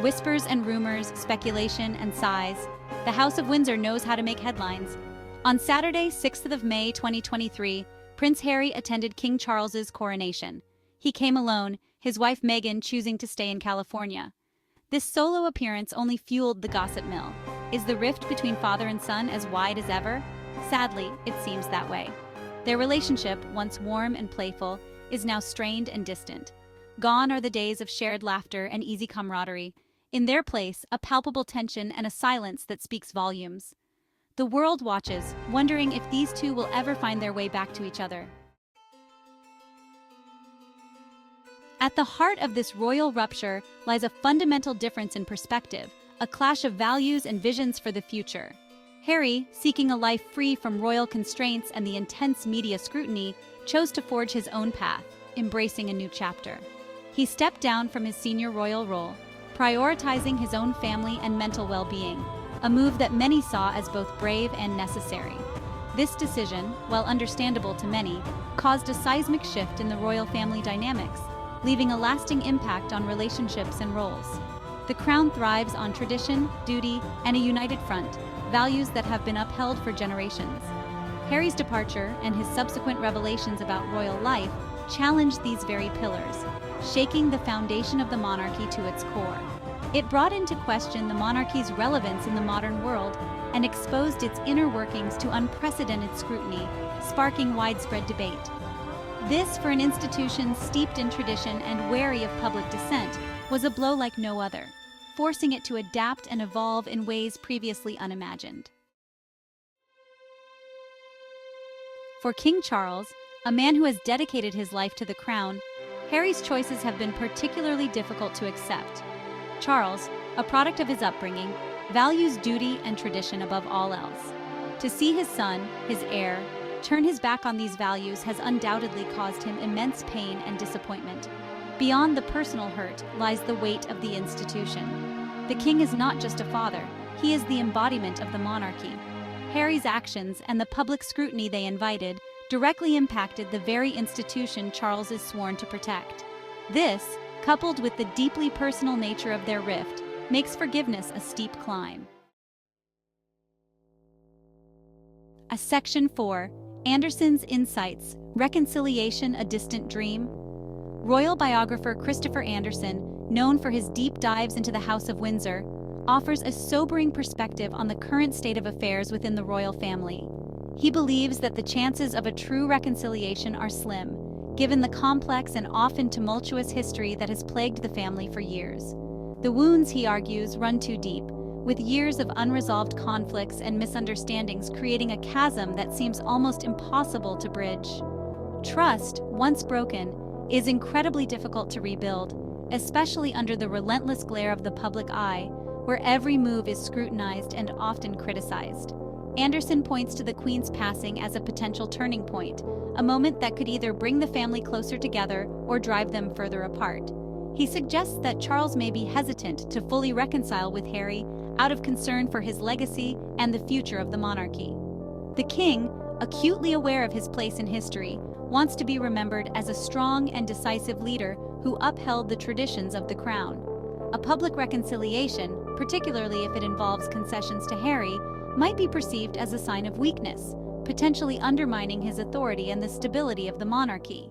whispers and rumors, speculation and sighs, the House of Windsor knows how to make headlines. On Saturday, 6th of May 2023, Prince Harry attended King Charles's coronation. He came alone, his wife Meghan choosing to stay in California. This solo appearance only fueled the gossip mill. Is the rift between father and son as wide as ever? Sadly, it seems that way. Their relationship, once warm and playful, is now strained and distant. Gone are the days of shared laughter and easy camaraderie. In their place, a palpable tension and a silence that speaks volumes. The world watches, wondering if these two will ever find their way back to each other. At the heart of this royal rupture lies a fundamental difference in perspective, a clash of values and visions for the future. Harry, seeking a life free from royal constraints and the intense media scrutiny, chose to forge his own path, embracing a new chapter. He stepped down from his senior royal role, prioritizing his own family and mental well-being, a move that many saw as both brave and necessary. This decision, while understandable to many, caused a seismic shift in the royal family dynamics, leaving a lasting impact on relationships and roles. The crown thrives on tradition, duty, and a united front, values that have been upheld for generations. Harry's departure and his subsequent revelations about royal life challenged these very pillars, shaking the foundation of the monarchy to its core. It brought into question the monarchy's relevance in the modern world and exposed its inner workings to unprecedented scrutiny, sparking widespread debate. This, for an institution steeped in tradition and wary of public dissent, was a blow like no other, forcing it to adapt and evolve in ways previously unimagined. For King Charles, a man who has dedicated his life to the crown, Harry's choices have been particularly difficult to accept. Charles, a product of his upbringing, values duty and tradition above all else. To see his son, his heir, turn his back on these values has undoubtedly caused him immense pain and disappointment. Beyond the personal hurt lies the weight of the institution. The king is not just a father, he is the embodiment of the monarchy. Harry's actions and the public scrutiny they invited directly impacted the very institution Charles is sworn to protect. This, coupled with the deeply personal nature of their rift, makes forgiveness a steep climb. Section 4. Anderson's Insights, Reconciliation a Distant Dream? Royal biographer Christopher Anderson, known for his deep dives into the House of Windsor, offers a sobering perspective on the current state of affairs within the royal family. He believes that the chances of a true reconciliation are slim, given the complex and often tumultuous history that has plagued the family for years. The wounds, he argues, run too deep, with years of unresolved conflicts and misunderstandings creating a chasm that seems almost impossible to bridge. Trust, once broken, is incredibly difficult to rebuild, especially under the relentless glare of the public eye, where every move is scrutinized and often criticized. Anderson points to the Queen's passing as a potential turning point, a moment that could either bring the family closer together or drive them further apart. He suggests that Charles may be hesitant to fully reconcile with Harry out of concern for his legacy and the future of the monarchy. The king, acutely aware of his place in history, wants to be remembered as a strong and decisive leader who upheld the traditions of the crown. A public reconciliation, particularly if it involves concessions to Harry, might be perceived as a sign of weakness, potentially undermining his authority and the stability of the monarchy.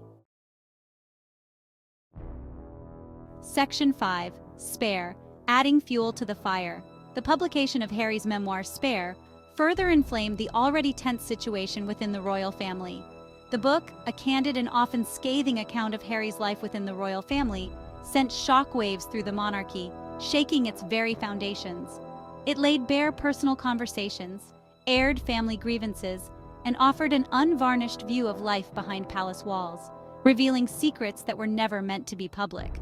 Section 5. Spare, Adding Fuel to the Fire. The publication of Harry's memoir, Spare, further inflamed the already tense situation within the royal family. The book, a candid and often scathing account of Harry's life within the royal family, sent shockwaves through the monarchy, shaking its very foundations. It laid bare personal conversations, aired family grievances, and offered an unvarnished view of life behind palace walls, revealing secrets that were never meant to be public.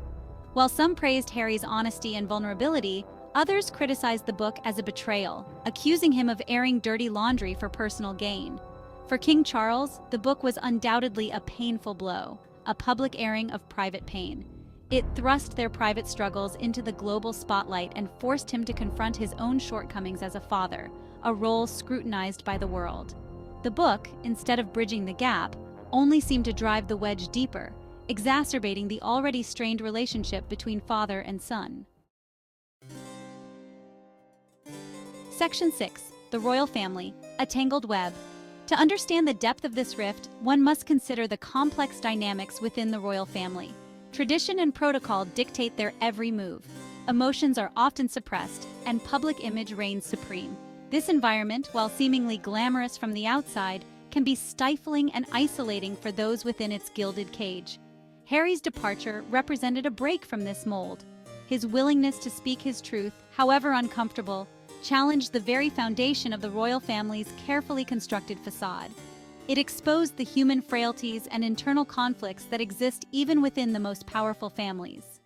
While some praised Harry's honesty and vulnerability, others criticized the book as a betrayal, accusing him of airing dirty laundry for personal gain. For King Charles, the book was undoubtedly a painful blow, a public airing of private pain. It thrust their private struggles into the global spotlight and forced him to confront his own shortcomings as a father, a role scrutinized by the world. The book, instead of bridging the gap, only seemed to drive the wedge deeper, exacerbating the already strained relationship between father and son. Section 6. The Royal Family, a Tangled Web. To understand the depth of this rift, one must consider the complex dynamics within the royal family. Tradition and protocol dictate their every move. Emotions are often suppressed, and public image reigns supreme. This environment, while seemingly glamorous from the outside, can be stifling and isolating for those within its gilded cage. Harry's departure represented a break from this mold. His willingness to speak his truth, however uncomfortable, challenged the very foundation of the royal family's carefully constructed facade. It exposed the human frailties and internal conflicts that exist even within the most powerful families.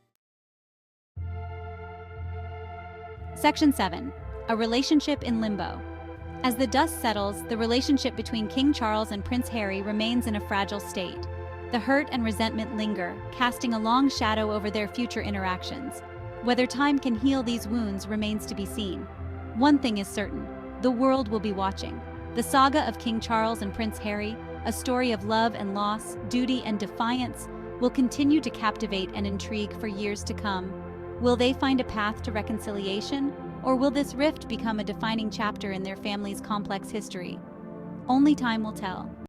Section 7. A Relationship in Limbo. As the dust settles, the relationship between King Charles and Prince Harry remains in a fragile state. The hurt and resentment linger, casting a long shadow over their future interactions. Whether time can heal these wounds remains to be seen. One thing is certain: the world will be watching. The saga of King Charles and Prince Harry, a story of love and loss, duty and defiance, will continue to captivate and intrigue for years to come. Will they find a path to reconciliation, or will this rift become a defining chapter in their family's complex history? Only time will tell.